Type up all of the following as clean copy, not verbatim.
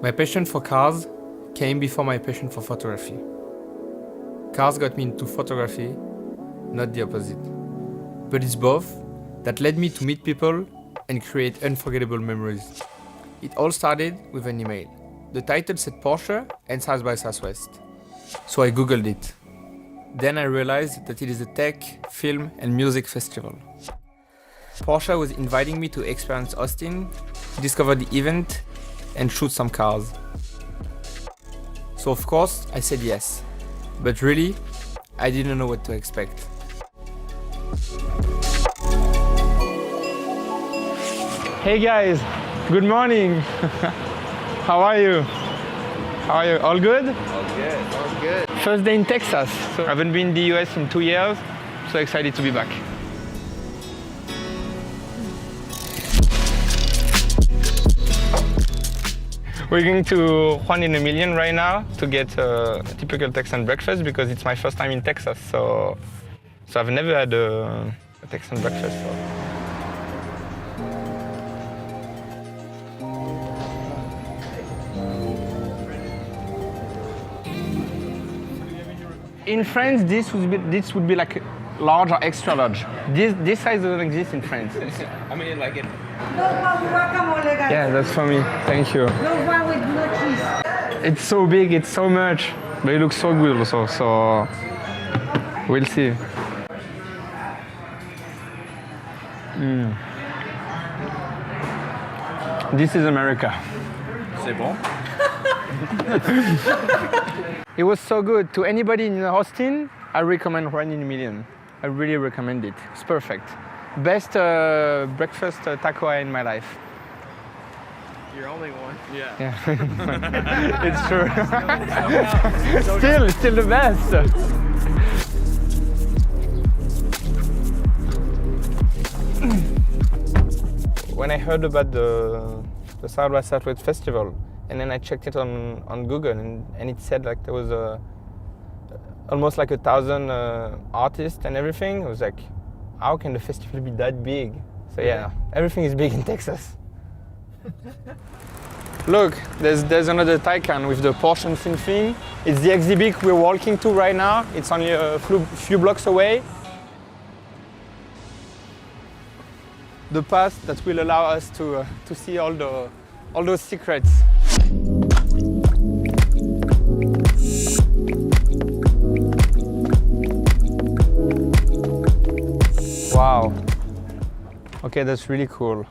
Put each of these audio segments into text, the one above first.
My passion for cars came before my passion for photography. Cars got me into photography, not the opposite. But it's both that led me to meet people and create unforgettable memories. It all started with an email. The title said Porsche and South by Southwest. So I googled it. Then I realized that it is a tech, film and music festival. Porsche was inviting me to experience Austin, discover the event and shoot some cars. So of course I said yes, but really I didn't know what to expect. Hey guys, good morning. How are you? How are you? All good? All good, all good. First day in Texas. So I haven't been in the US in 2 years. So excited to be back. We're going to Juan in a Million right now to get a typical Texan breakfast because it's my first time in Texas. So I've never had a Texan breakfast. So. In France, this would be like large or extra large. This size doesn't exist in France. I mean, like it. No one with guacamole, guys. Yeah, that's for me. Thank you. No one with no cheese. It's so big, it's so much, but it looks so good also. So we'll see. This is America. C'est bon? It was so good. To anybody in Austin, I recommend Juan in a Million. I really recommend it. It's perfect. Best breakfast taco I had in my life. You're only one. Yeah. Yeah. It's true. Still the best. When I heard about the South by Southwest festival, and then I checked it on Google, and it said like there was almost like 1,000 artists and everything. I was like, how can the festival be that big? So yeah, everything is big in Texas. Look, there's another Taycan with the Porsche thing. It's the exhibit we're walking to right now. It's only a few blocks away. The path that will allow us to see all those secrets. Wow. Okay, that's really cool.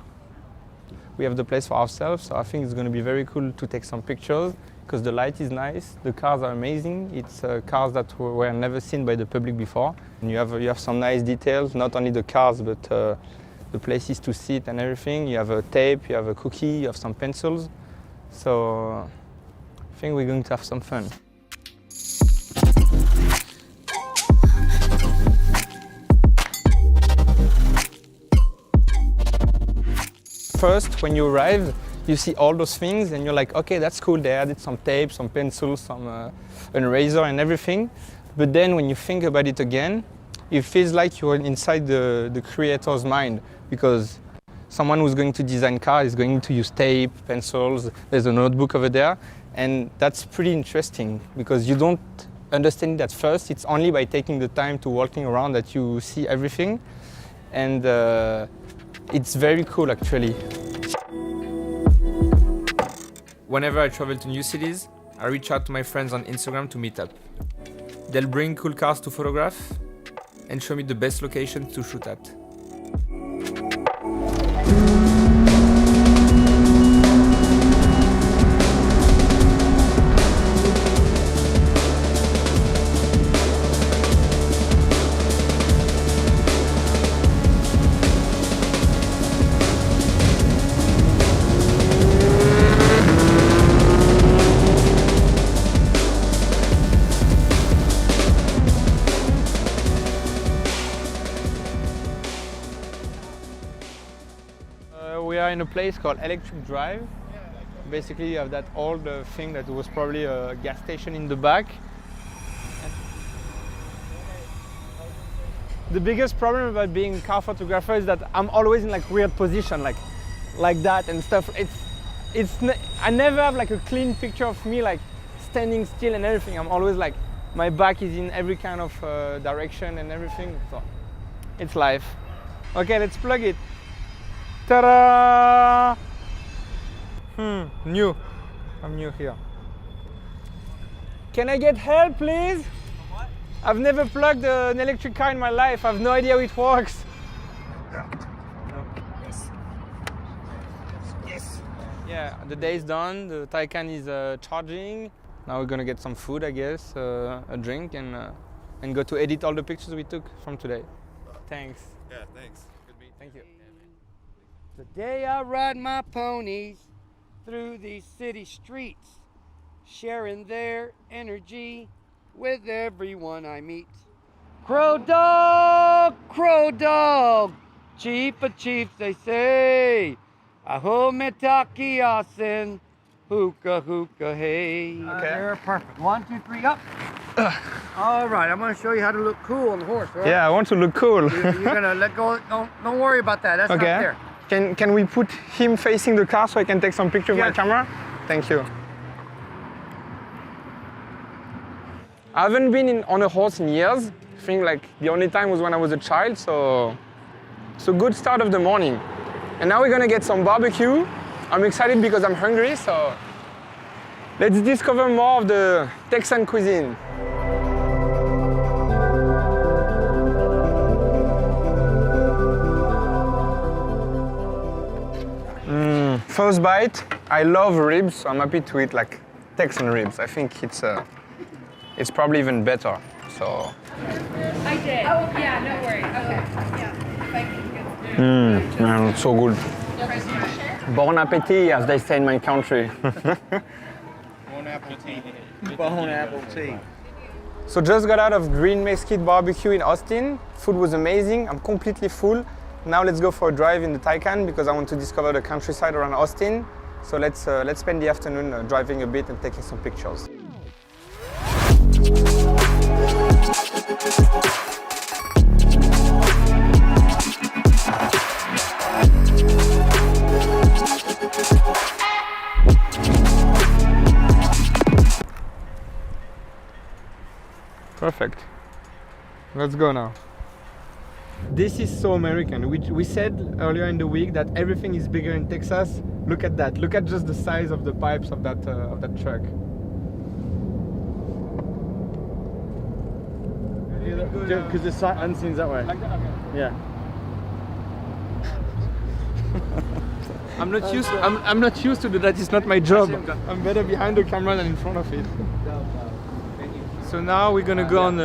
We have the place for ourselves, so I think it's going to be very cool to take some pictures because the light is nice, the cars are amazing. It's cars that were never seen by the public before. And you have some nice details, not only the cars, but the places to sit and everything. You have a tape, you have a cookie, you have some pencils. So I think we're going to have some fun. First, when you arrive, you see all those things and you're like, okay, that's cool. They added some tape, some pencils, an eraser and everything. But then when you think about it again, it feels like you're inside the creator's mind because someone who's going to design cars is going to use tape, pencils, there's a notebook over there. And that's pretty interesting because you don't understand it at first. It's only by taking the time to walking around that you see everything. And it's very cool actually. Whenever I travel to new cities, I reach out to my friends on Instagram to meet up. They'll bring cool cars to photograph and show me the best locations to shoot at. We are in a place called Electric Drive. Basically, you have that old thing that was probably a gas station in the back. The biggest problem about being a car photographer is that I'm always in like weird position, like that and stuff. I never have like a clean picture of me like standing still and everything. I'm always like, my back is in every kind of direction and everything. So it's life. Okay, let's plug it. Ta-da! New. I'm new here. Can I get help, please? What? I've never plugged an electric car in my life. I have no idea how it works. Yes. Yeah, the day is done. The Taycan is charging. Now we're gonna get some food, I guess, a drink, and go to edit all the pictures we took from today. Thanks. Yeah, thanks. Good meeting. Thank you. Today I ride my ponies through these city streets, sharing their energy with everyone I meet. Crow dog, chief of chiefs they say. Aho metaki asen, hookah hookah hey. Okay. There, perfect. 1, 2, 3, up. All right, I'm gonna show you how to look cool on the horse. All right? Yeah, I want to look cool. You're gonna let go. Don't worry about that. That's Okay. not there. Can we put him facing the car so I can take some picture with my Yes. camera? Thank you. I haven't been on a horse in years. I think like the only time was when I was a child, so it's a good start of the morning. And now we're gonna get some barbecue. I'm excited because I'm hungry, so let's discover more of the Texan cuisine. First bite, I love ribs, so I'm happy to eat like Texan ribs. I think it's probably even better. So. I did. Oh, yeah, no worries. Okay. Yeah. Man, it's so good. Bon appetit, as they say in my country. Bon appetit. Bon appetit. So just got out of Green Mesquite Barbecue in Austin. Food was amazing. I'm completely full. Now let's go for a drive in the Taycan because I want to discover the countryside around Austin. So let's spend the afternoon driving a bit and taking some pictures. Perfect. Let's go now. This is so American. We said earlier in the week that everything is bigger in Texas. Look at that. Look at just the size of the pipes of that truck. Because the unseen's that way. Like that? Okay. Yeah. I'm not used to that. It's not my job. I'm better behind the camera than in front of it. So now we're gonna go on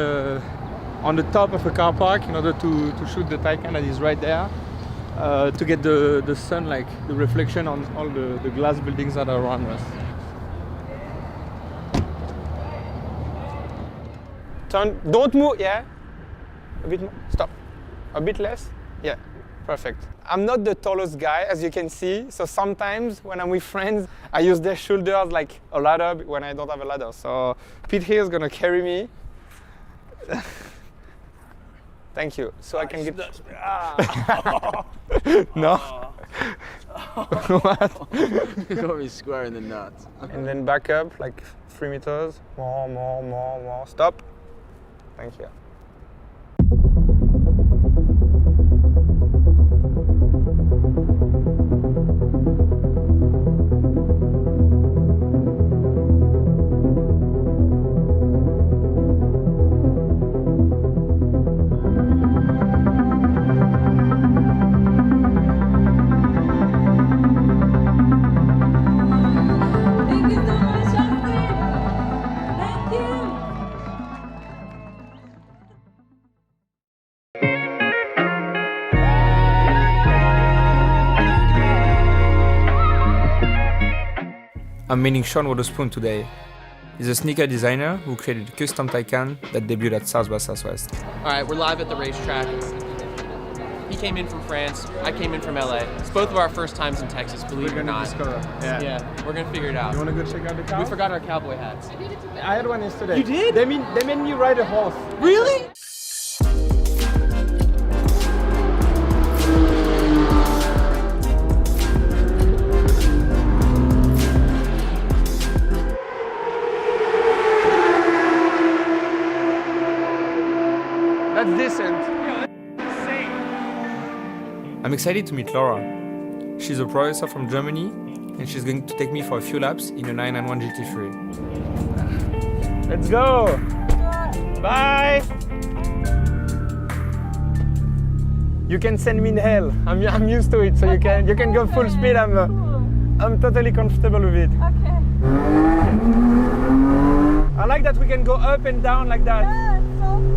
the top of a car park in order to shoot the Taycan that is right there, to get the sun, like the reflection on all the glass buildings that are around us. Turn, don't move, yeah? A bit more, stop. A bit less, yeah, perfect. I'm not the tallest guy, as you can see, so sometimes when I'm with friends, I use their shoulders like a ladder when I don't have a ladder. So Pete here is gonna carry me. Thank you. So I can get. No. What? You got me square in the nuts. And then back up like 3 meters. More. Stop. Thank you. Thank you so much, Justin. Thank you. I'm meeting Sean Witherspoon today. He's a sneaker designer who created a custom Taycan that debuted at South by Southwest. All right, we're live at the racetrack. He came in from France, I came in from LA. It's both of our first times in Texas, believe it or not. Yeah, we're gonna figure it out. You wanna go check out the car? We forgot our cowboy hats. I had one yesterday. You did? They made me ride a horse. Really? I'm excited to meet Laura. She's a producer from Germany, and she's going to take me for a few laps in a 991 GT3. Let's go! Bye! You can send me in hell. I'm used to it, so you can go full speed. I'm totally comfortable with it. Okay. I like that we can go up and down like that. Yeah, it's so cool.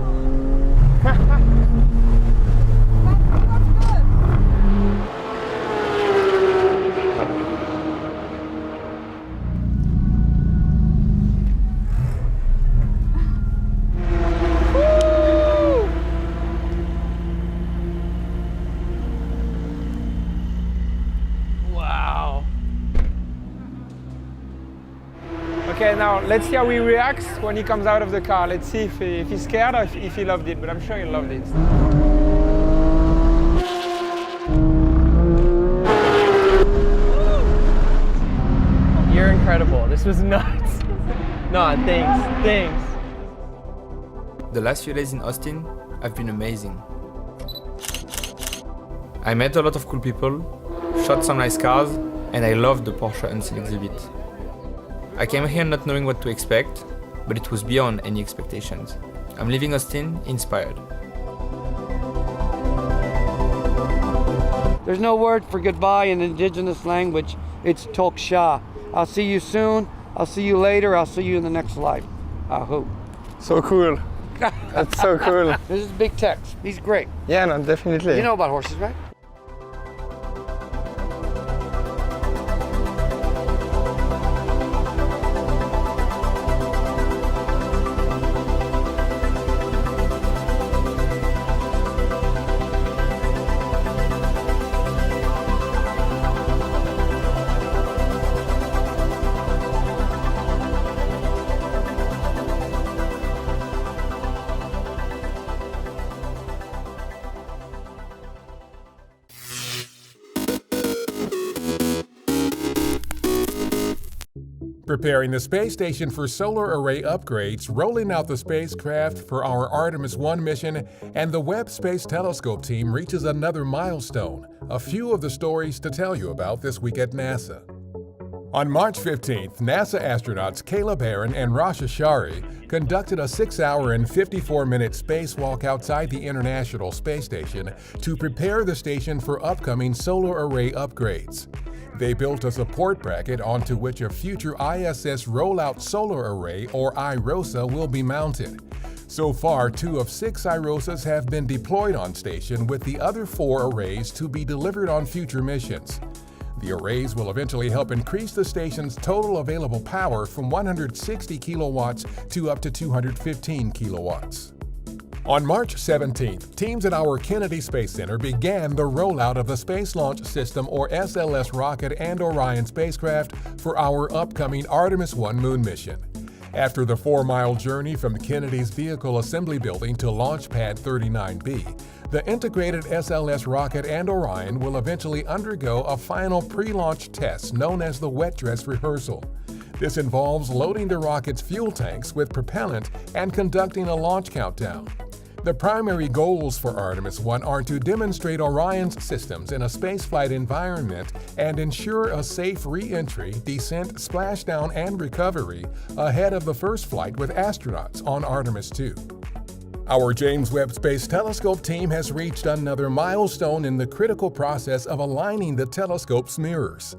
Okay, now let's see how he reacts when he comes out of the car. Let's see if he's scared or if he loved it, but I'm sure he loved it. You're incredible. This was nuts. No, thanks. The last few days in Austin have been amazing. I met a lot of cool people, shot some nice cars, and I loved the Porsche Unseen exhibit. I came here not knowing what to expect, but it was beyond any expectations. I'm leaving Austin inspired. There's no word for goodbye in indigenous language. It's toksha. I'll see you soon. I'll see you later. I'll see you in the next life. Ahu. So cool. That's so cool. This is Big Tex. He's great. Yeah, no, definitely. You know about horses, right? Preparing the space station for solar array upgrades, rolling out the spacecraft for our Artemis 1 mission, and the Webb Space Telescope team reaches another milestone. A few of the stories to tell you about this week at NASA. On March 15th, NASA astronauts Caleb Aaron and Rasha Shari conducted a 6-hour and 54-minute spacewalk outside the International Space Station to prepare the station for upcoming solar array upgrades. They built a support bracket onto which a future ISS Rollout Solar Array, or IROSA, will be mounted. So far, 2 of 6 IROSAs have been deployed on station, with the other 4 arrays to be delivered on future missions. The arrays will eventually help increase the station's total available power from 160 kilowatts to up to 215 kilowatts. On March 17th, teams at our Kennedy Space Center began the rollout of the Space Launch System, or SLS, rocket and Orion spacecraft for our upcoming Artemis 1 moon mission. After the 4-mile journey from Kennedy's Vehicle Assembly Building to Launch Pad 39B, the integrated SLS rocket and Orion will eventually undergo a final pre-launch test known as the wet dress rehearsal. This involves loading the rocket's fuel tanks with propellant and conducting a launch countdown. The primary goals for Artemis 1 are to demonstrate Orion's systems in a spaceflight environment and ensure a safe re-entry, descent, splashdown, and recovery ahead of the first flight with astronauts on Artemis 2. Our James Webb Space Telescope team has reached another milestone in the critical process of aligning the telescope's mirrors.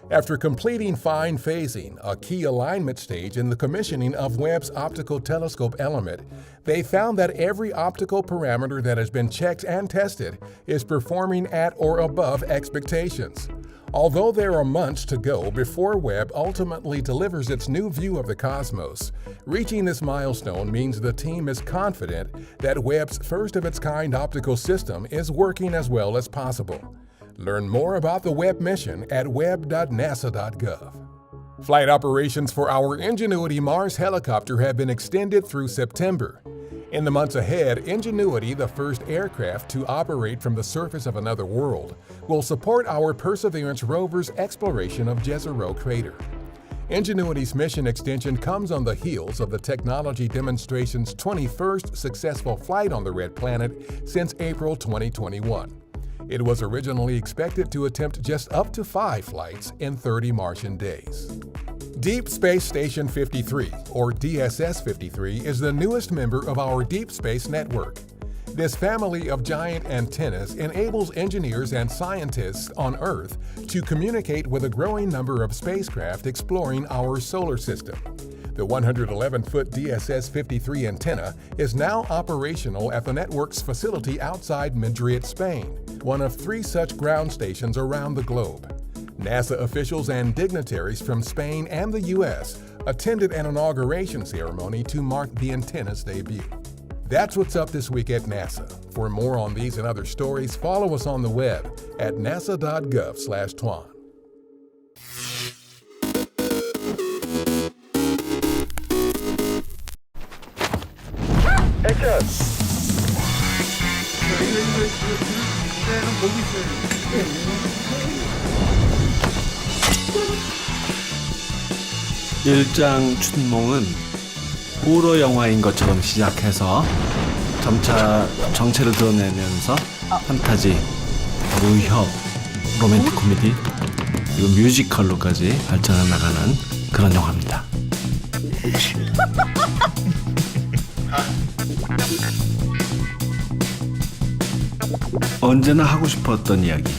After completing fine phasing, a key alignment stage in the commissioning of Webb's optical telescope element, they found that every optical parameter that has been checked and tested is performing at or above expectations. Although there are months to go before Webb ultimately delivers its new view of the cosmos, reaching this milestone means the team is confident that Webb's first-of-its-kind optical system is working as well as possible. Learn more about the Webb mission at webb.nasa.gov. Flight operations for our Ingenuity Mars helicopter have been extended through September. In the months ahead, Ingenuity, the first aircraft to operate from the surface of another world, will support our Perseverance rover's exploration of Jezero Crater. Ingenuity's mission extension comes on the heels of the technology demonstration's 21st successful flight on the Red Planet since April 2021. It was originally expected to attempt just up to 5 flights in 30 Martian days. Deep Space Station 53, or DSS-53, is the newest member of our Deep Space Network. This family of giant antennas enables engineers and scientists on Earth to communicate with a growing number of spacecraft exploring our solar system. The 111-foot DSS-53 antenna is now operational at the network's facility outside Madrid, Spain, one of 3 such ground stations around the globe. NASA officials and dignitaries from Spain and the U.S. attended an inauguration ceremony to mark the antenna's debut. That's what's up this week at NASA. For more on these and other stories, follow us on the web at nasa.gov/Tuan. 일장 춘몽은 호러 영화인 것처럼 시작해서 점차 정체를 드러내면서 판타지, 무협, 로맨틱 코미디, 그리고 뮤지컬로까지 발전해 나가는 그런 영화입니다. 언제나 하고 싶었던 이야기,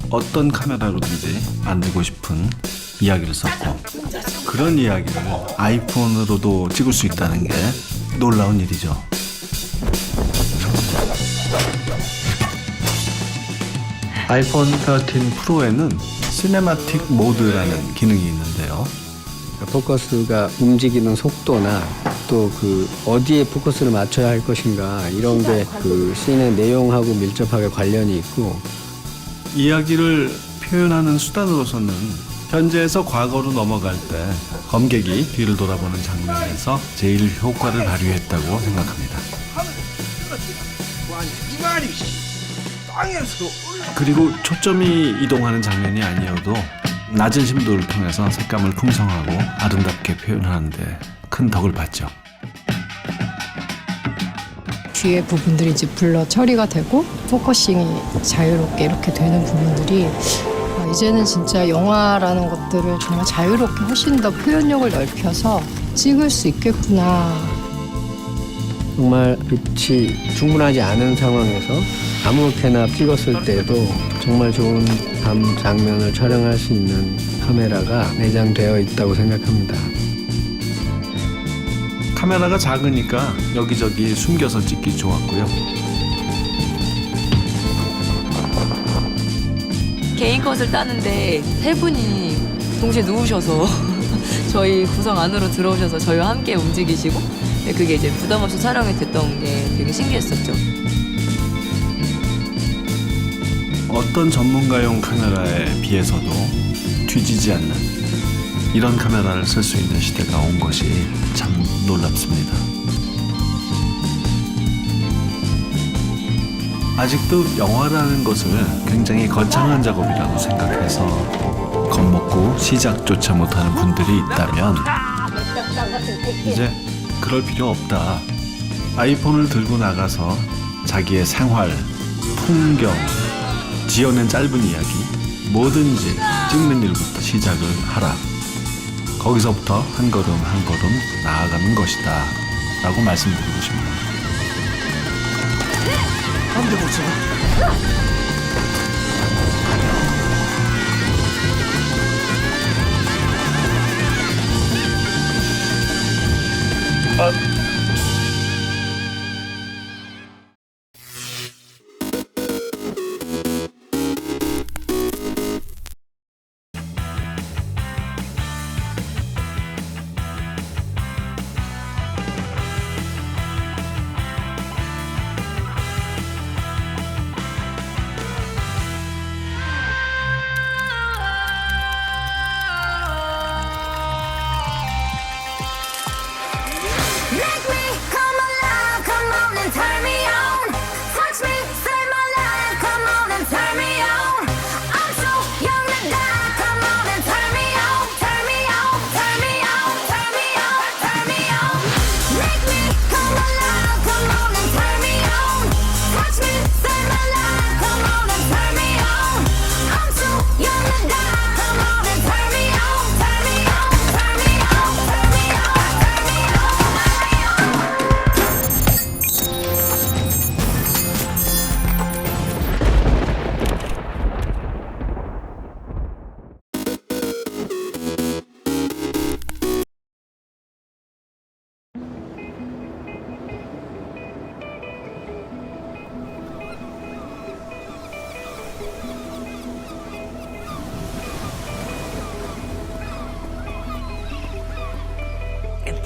어떤 카메라로든지 만들고 싶은 이야기를 썼고, 그런 이야기를 아이폰으로도 찍을 수 있다는 게 놀라운 일이죠. 아이폰 13 프로에는 시네마틱 모드라는 기능이 있는데요. 포커스가 움직이는 속도나 또 그 어디에 포커스를 맞춰야 할 것인가 이런 게 그 씬의 내용하고 밀접하게 관련이 있고, 이야기를 표현하는 수단으로서는 현재에서 과거로 넘어갈 때 검객이 뒤를 돌아보는 장면에서 제일 효과를 발휘했다고 생각합니다. 그리고 초점이 이동하는 장면이 아니어도 낮은 심도를 통해서 색감을 풍성하고 아름답게 표현하는데 큰 덕을 봤죠. 뒤에 부분들이 이제 블러 처리가 되고 포커싱이 자유롭게 이렇게 되는 부분들이 이제는 진짜 영화라는 것들을 정말 자유롭게 훨씬 더 표현력을 넓혀서 찍을 수 있겠구나. 정말 빛이 충분하지 않은 상황에서 아무렇게나 찍었을 때도 정말 좋은 밤 장면을 촬영할 수 있는 카메라가 내장되어 있다고 생각합니다. 카메라가 작으니까 여기저기 숨겨서 찍기 좋았고요. 개인 컷을 따는데 3분이 동시에 누우셔서 저희 구성 안으로 들어오셔서 저희와 함께 움직이시고, 그게 이제 부담 없이 촬영이 됐던 게 되게 신기했었죠. 어떤 전문가용 카메라에 비해서도 뒤지지 않는 이런 카메라를 쓸 수 있는 시대가 온 것이 참 놀랍습니다. 아직도 영화라는 것을 굉장히 거창한 작업이라고 생각해서 겁먹고 시작조차 못하는 분들이 있다면 이제 그럴 필요 없다. 아이폰을 들고 나가서 자기의 생활, 풍경, 지어낸 짧은 이야기 뭐든지 찍는 일부터 시작을 하라. 거기서부터 한 걸음 한 걸음 나아가는 것이다 라고 말씀드리고 싶네요. 안돼 보자.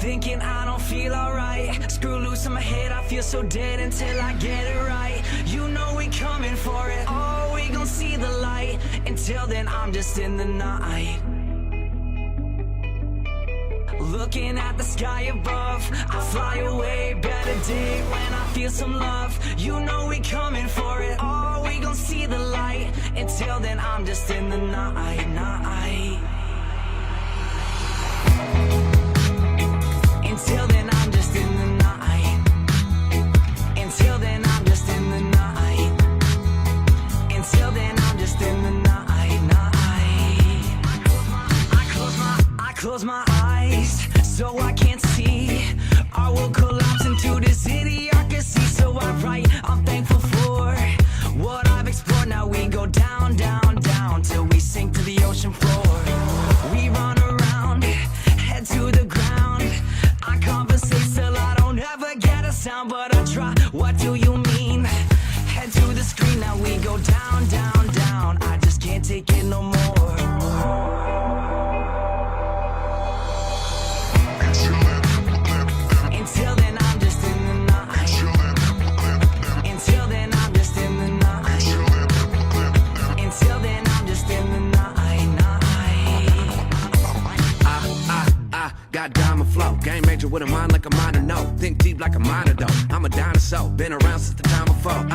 thinking I don't feel alright. Screw loose in my head, I feel so dead until I get it right. You know we coming for it, oh, we gon' see the light. Until then, I'm just in the night. Looking at the sky above, I fly away, better day when I feel some love. You know we coming for it, oh, we gon' see the light. Until then, I'm just in the night, night. Until then, I'm just in the night. Until then, I'm just in the night. Until then, I'm just in the night, night. I close my eyes so I can't see. I will collapse into this idiocracy. So I write, I'm thankful for what I've explored. Now we go down, down, down till we sink to the ocean floor. We run around, head to the ground. I conversate still I don't ever get a sound, but I try. What do you mean? Head to the screen, now we go down, down, down. I just can't take it no more. Until then, I'm just in the night. Until then, I'm just in the night. Until then, I'm just in the night, night. I got diamond flow. Game major with a mind like a minor, no. Think deep like a minor, though. I'm a dinosaur, been around since the time before.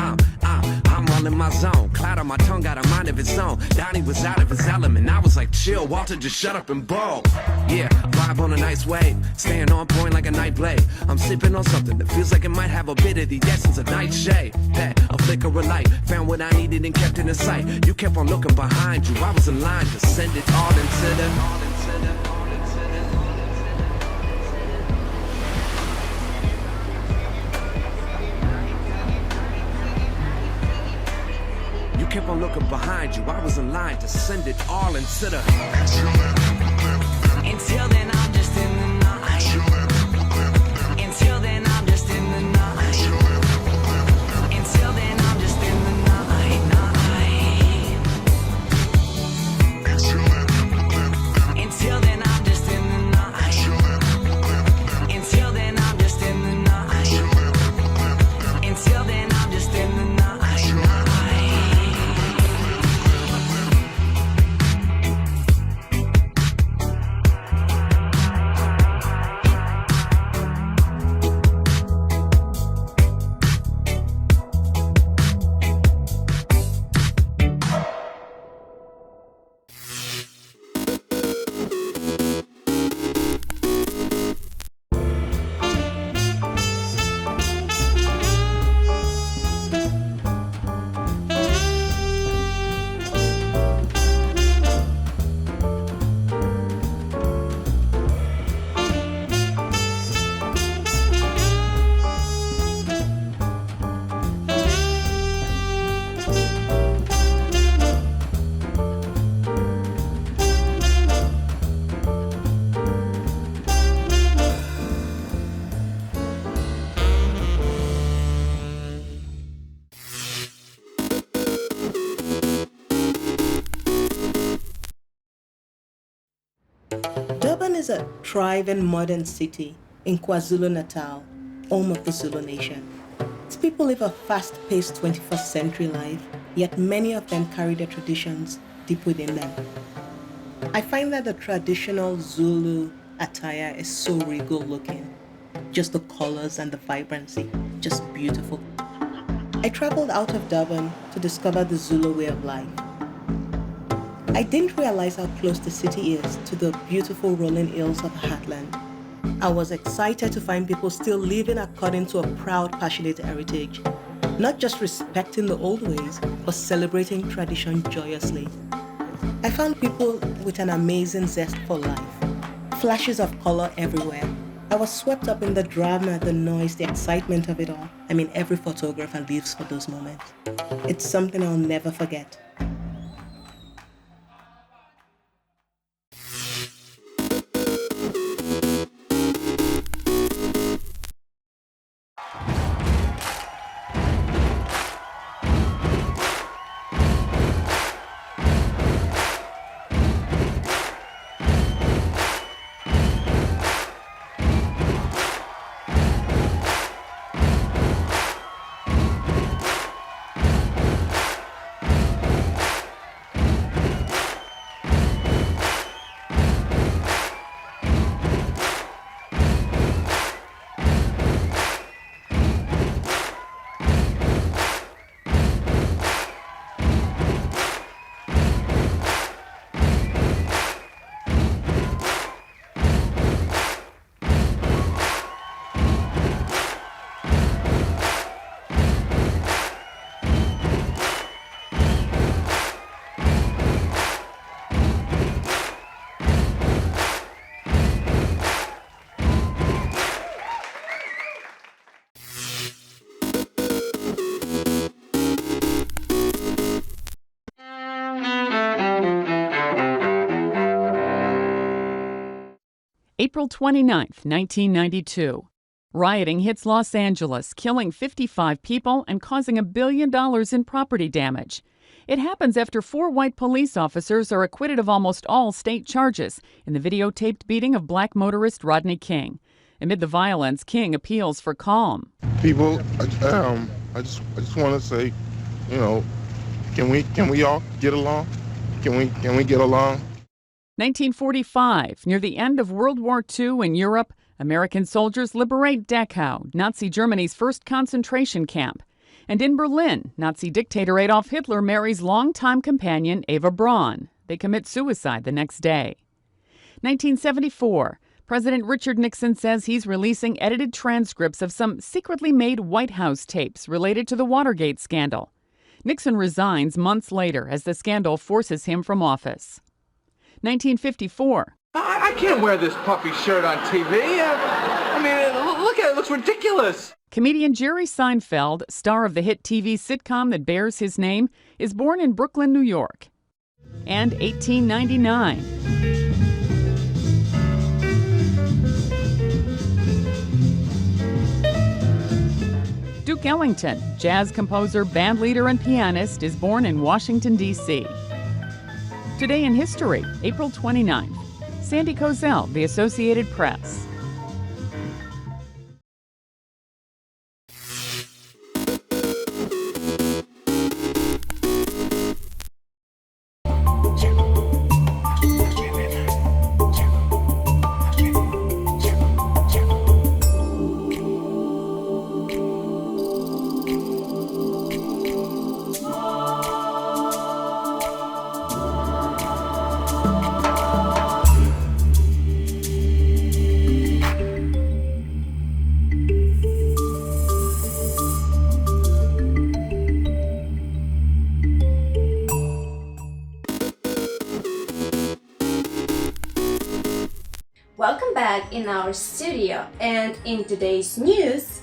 I'm all in my zone. Cloud on my tongue, got a mind of its own. Donnie was out of his element. I was like, chill, Walter, just shut up and bowl. Yeah, vibe on a nice wave. Staying on point like a night blade. I'm sipping on something that feels like it might have a bit of the essence of nightshade. Hey, a flicker of light. Found what I needed and kept it in sight. You kept on looking behind you. I was in line to send it all into the... Kept on looking behind you. I was in line to send it all into the... Until then, I'm just in the night. Until then, I'm just in the night. Until then, I'm just in the night, night. Until then, I'm just in the night. Until then, I'm just in the night. Until then, I'm just in the night, night. Durban is a thriving modern city in KwaZulu-Natal, home of the Zulu nation. Its people live a fast-paced 21st century life, yet many of them carry their traditions deep within them. I find that the traditional Zulu attire is so regal looking. Just the colors and the vibrancy, just beautiful. I traveled out of Durban to discover the Zulu way of life. I didn't realize how close the city is to the beautiful rolling hills of Heartland. I was excited to find people still living according to a proud, passionate heritage, not just respecting the old ways, but celebrating tradition joyously. I found people with an amazing zest for life, flashes of color everywhere. I was swept up in the drama, the noise, the excitement of it all. I mean, every photographer lives for those moments. It's something I'll never forget. April 29th, 1992. Rioting hits Los Angeles, killing 55 people and causing $1 billion in property damage. It happens after 4 white police officers are acquitted of almost all state charges in the videotaped beating of black motorist Rodney King. Amid the violence, King appeals for calm. People, I just want to say, you know, can we all get along? Can we get along? 1945, near the end of World War II in Europe, American soldiers liberate Dachau, Nazi Germany's first concentration camp. And in Berlin, Nazi dictator Adolf Hitler marries longtime companion Eva Braun. They commit suicide the next day. 1974, President Richard Nixon says he's releasing edited transcripts of some secretly made White House tapes related to the Watergate scandal. Nixon resigns months later as the scandal forces him from office. 1954. I can't wear this puppy shirt on TV. I mean, look at it. It looks ridiculous. Comedian Jerry Seinfeld, star of the hit TV sitcom that bears his name, is born in Brooklyn, New York. And 1899. Duke Ellington, jazz composer, bandleader, and pianist, is born in Washington, D.C. Today in history, April 29th. Sandy Kozel, The Associated Press. Welcome back in our studio, and in today's news,